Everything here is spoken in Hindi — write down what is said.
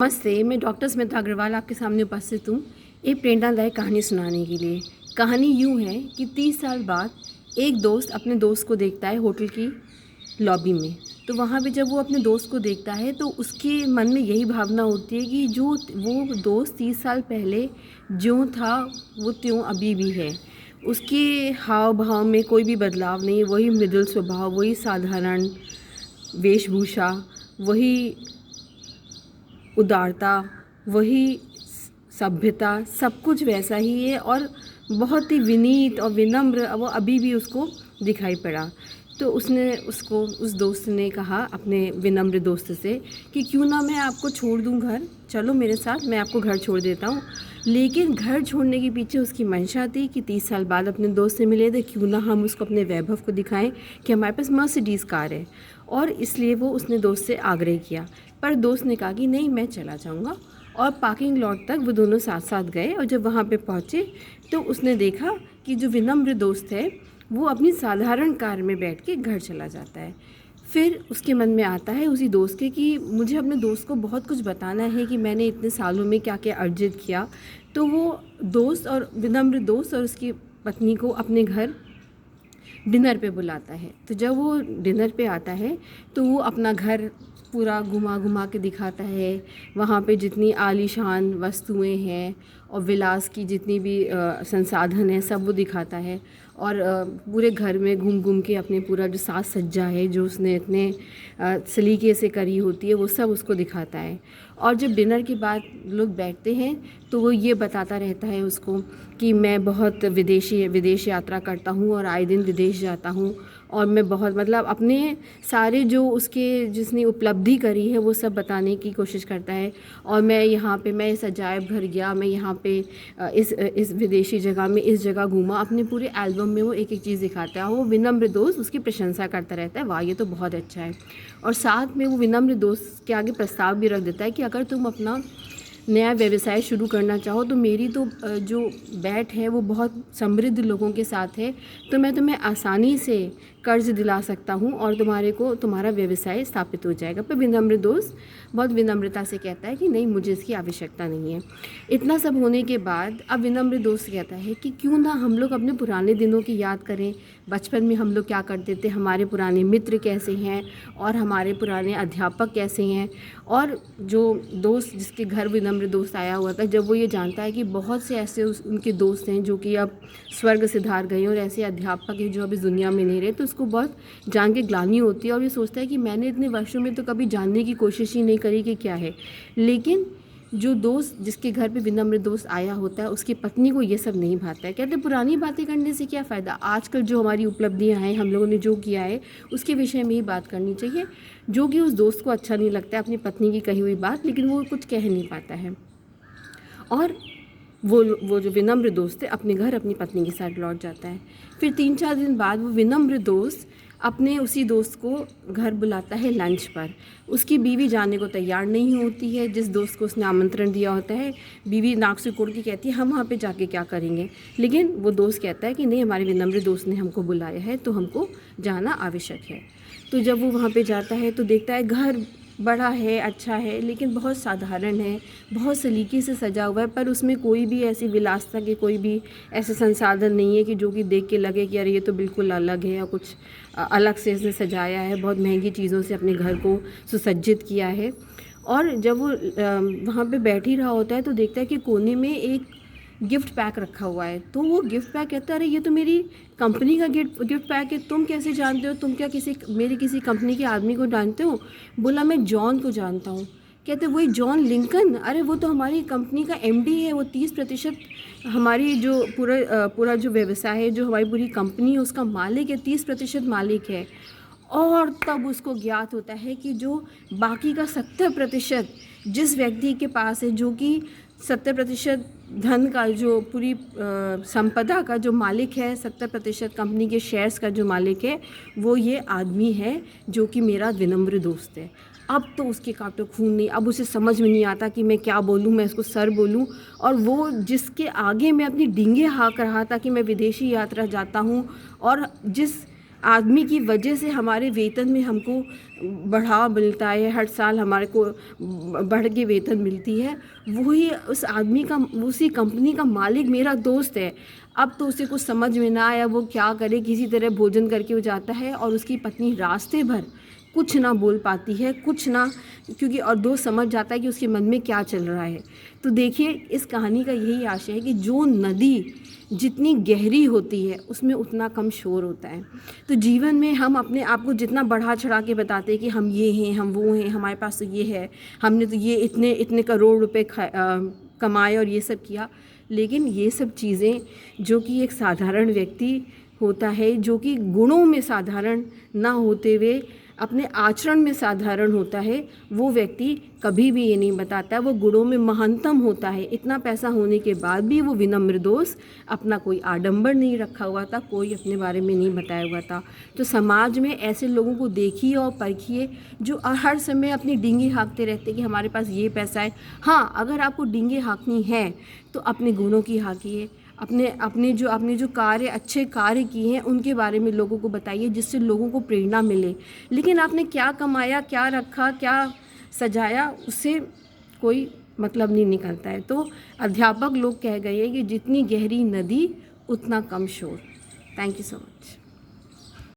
नमस्ते, मैं डॉक्टर स्मिता अग्रवाल आपके सामने उपस्थित हूँ एक प्रेरणादायक कहानी सुनाने के लिए। कहानी यूँ है कि 30 साल बाद एक दोस्त अपने दोस्त को देखता है होटल की लॉबी में। तो वहाँ पे जब वो अपने दोस्त को देखता है तो उसके मन में यही भावना होती है कि जो वो दोस्त 30 साल पहले ज्यों था वो त्यों अभी भी है। उसके हाव भाव में कोई भी बदलाव नहीं, वही मृदुल स्वभाव, वही साधारण वेशभूषा, वही उदारता, वही सभ्यता, सब कुछ वैसा ही है और बहुत ही विनीत और विनम्र वो अभी भी उसको दिखाई पड़ा। तो उसने उसको उस दोस्त ने कहा अपने विनम्र दोस्त से कि क्यों ना मैं आपको छोड़ दूं घर, चलो मेरे साथ, मैं आपको घर छोड़ देता हूँ। लेकिन घर छोड़ने के पीछे उसकी मंशा थी कि 30 साल बाद अपने दोस्त से मिले थे, क्यों ना हम उसको अपने वैभव को दिखाएं कि हमारे पास मर्सिडीज़ कार है। और इसलिए वो उसने दोस्त से आग्रह किया, पर दोस्त ने कहा कि नहीं, मैं चला जाऊँगा। और पार्किंग लॉट तक वो दोनों साथ साथ गए और जब वहाँ पे पहुँचे तो उसने देखा कि जो विनम्र दोस्त है वो अपनी साधारण कार में बैठ के घर चला जाता है। फिर उसके मन में आता है उसी दोस्त के कि मुझे अपने दोस्त को बहुत कुछ बताना है कि मैंने इतने सालों में क्या क्या अर्जित किया। तो वो दोस्त और विनम्र दोस्त और उसकी पत्नी को अपने घर डिनर पे बुलाता है। तो जब वो डिनर पे आता है तो वो अपना घर पूरा घुमा घुमा के दिखाता है। वहाँ पे जितनी आलीशान वस्तुएं हैं और विलास की जितनी भी संसाधन है सब वो दिखाता है। और पूरे घर में घूम घूम के अपने पूरा जो साज सज्जा है जो उसने इतने सलीके से करी होती है वो सब उसको दिखाता है। और जब डिनर के बाद लोग बैठते हैं तो वो ये बताता रहता है उसको कि मैं बहुत विदेश यात्रा करता हूँ और आए दिन विदेश जाता हूँ और मैं बहुत मतलब अपने सारे जो उसके जिसने उपलब्धि करी है वो सब बताने की कोशिश करता है। और मैं यहाँ पे मैं इस अजायब घर गया, मैं यहाँ पे इस विदेशी जगह में इस जगह घूमा, अपने पूरे एल्बम में वो एक एक चीज़ दिखाता है। वो विनम्र दोस्त उसकी प्रशंसा करता रहता है, वाह ये तो बहुत अच्छा है। और साथ में वो विनम्र दोस्त के आगे प्रस्ताव भी रख देता है कि अगर तुम अपना नया व्यवसाय शुरू करना चाहो तो मेरी तो जो बैठ है वो बहुत समृद्ध लोगों के साथ है, तो मैं तुम्हें आसानी से कर्ज दिला सकता हूँ और तुम्हारा व्यवसाय स्थापित हो जाएगा। पर विनम्र दोस्त बहुत विनम्रता से कहता है कि नहीं, मुझे इसकी आवश्यकता नहीं है। इतना सब होने के बाद अब विनम्र दोस्त कहता है कि क्यों ना हम लोग अपने पुराने दिनों की याद करें, बचपन में हम लोग क्या करते थे, हमारे पुराने मित्र कैसे हैं और हमारे पुराने अध्यापक कैसे हैं। और जो दोस्त जिसके घर विनम्र दोस्त आया हुआ था, जब वो ये जानता है कि बहुत से ऐसे उनके दोस्त हैं जो कि अब स्वर्ग सिधार गए और ऐसे अध्यापक हैं जो अब इस दुनिया में नहीं रहे, तो उसको बहुत जान के ग्लानि होती है और ये सोचता है कि मैंने इतने वर्षों में तो कभी जानने की कोशिश ही नहीं करी कि क्या है। लेकिन जो दोस्त जिसके घर पे विनम्र दोस्त आया होता है उसकी पत्नी को ये सब नहीं भाता है। कहते पुरानी बातें करने से क्या फ़ायदा, आजकल जो हमारी उपलब्धियां हैं, हम लोगों ने जो किया है उसके विषय में ही बात करनी चाहिए। जो कि उस दोस्त को अच्छा नहीं लगता है अपनी पत्नी की कही हुई बात, लेकिन वो कुछ कह नहीं पाता है। और वो जो विनम्र दोस्त है अपने घर अपनी पत्नी के साथ लौट जाता है। फिर 3-4 दिन बाद वो विनम्र दोस्त अपने उसी दोस्त को घर बुलाता है लंच पर। उसकी बीवी जाने को तैयार नहीं होती है। जिस दोस्त को उसने आमंत्रण दिया होता है, बीवी नाक से कुड़ के कहती है हम वहाँ पे जाके क्या करेंगे। लेकिन वो दोस्त कहता है कि नहीं, हमारे विनम्र दोस्त ने हमको बुलाया है तो हमको जाना आवश्यक है। तो जब वो वहाँ पे जाता है तो देखता है घर बड़ा है, अच्छा है, लेकिन बहुत साधारण है, बहुत सलीके से सजा हुआ है, पर उसमें कोई भी ऐसी विलासता के कोई भी ऐसे संसाधन नहीं है कि जो कि देख के लगे कि अरे ये तो बिल्कुल अलग है या कुछ अलग से इसने सजाया है, बहुत महंगी चीज़ों से अपने घर को सुसज्जित किया है। और जब वो वहाँ पे बैठ ही रहा होता है तो देखता है कि कोने में एक गिफ्ट पैक रखा हुआ है। तो वो गिफ्ट पैक कहता है अरे ये तो मेरी कंपनी का गिफ्ट पैक है, तुम कैसे जानते हो, तुम क्या मेरी किसी कंपनी के आदमी को जानते हो। बोला मैं जॉन को जानता हूँ। कहते वही जॉन लिंकन, अरे वो तो हमारी कंपनी का एमडी है, वो 30% हमारी जो पूरा जो व्यवसाय है, जो हमारी पूरी कंपनी है उसका मालिक है, 30% मालिक है। और तब उसको ज्ञात होता है कि जो बाकी का 70% जिस व्यक्ति के पास है, जो कि 70% धन का, जो पूरी संपदा का जो मालिक है, 70% कंपनी के शेयर्स का जो मालिक है, वो ये आदमी है जो कि मेरा विनम्र दोस्त है। अब तो उसके कांटों खून नहीं, अब उसे समझ में नहीं आता कि मैं क्या बोलूँ, मैं इसको सर बोलूँ। और वो जिसके आगे मैं अपनी डींगे हाँक रहा था कि मैं विदेशी यात्रा जाता हूँ, और जिस आदमी की वजह से हमारे वेतन में हमको बढ़ाव मिलता है, हर साल हमारे को बढ़ के वेतन मिलती है, वही उस आदमी का, उसी कंपनी का मालिक मेरा दोस्त है। अब तो उसे कुछ समझ में ना आया वो क्या करे, किसी तरह भोजन करके वो जाता है और उसकी पत्नी रास्ते भर कुछ ना बोल पाती है, कुछ ना, क्योंकि और दोस्त समझ जाता है कि उसके मन में क्या चल रहा है। तो देखिए, इस कहानी का यही आशय है कि जो नदी जितनी गहरी होती है उसमें उतना कम शोर होता है। तो जीवन में हम अपने आप को जितना बढ़ा चढ़ा के बताते हैं कि हम ये हैं, हम वो हैं, हमारे पास तो ये है, हमने तो ये इतने इतने करोड़ रुपए कमाए और ये सब किया, लेकिन ये सब चीज़ें जो कि एक साधारण व्यक्ति होता है, जो कि गुणों में साधारण ना होते हुए अपने आचरण में साधारण होता है, वो व्यक्ति कभी भी ये नहीं बताता, वो गुणों में महानतम होता है। इतना पैसा होने के बाद भी वो विनम्र दोस्त, अपना कोई आडंबर नहीं रखा हुआ था, कोई अपने बारे में नहीं बताया हुआ था। तो समाज में ऐसे लोगों को देखिए और परखिए जो हर समय अपनी डींगे हाँकते रहते कि हमारे पास ये पैसा है। हाँ, अगर आपको डींगे हाँकनी है तो अपने गुणों की हाँकिए, आपने जो कार्य, अच्छे कार्य किए हैं उनके बारे में लोगों को बताइए, जिससे लोगों को प्रेरणा मिले। लेकिन आपने क्या कमाया, क्या रखा, क्या सजाया, उससे कोई मतलब नहीं निकलता है। तो अध्यापक लोग कह गए कि जितनी गहरी नदी उतना कम शोर। Thank you so much.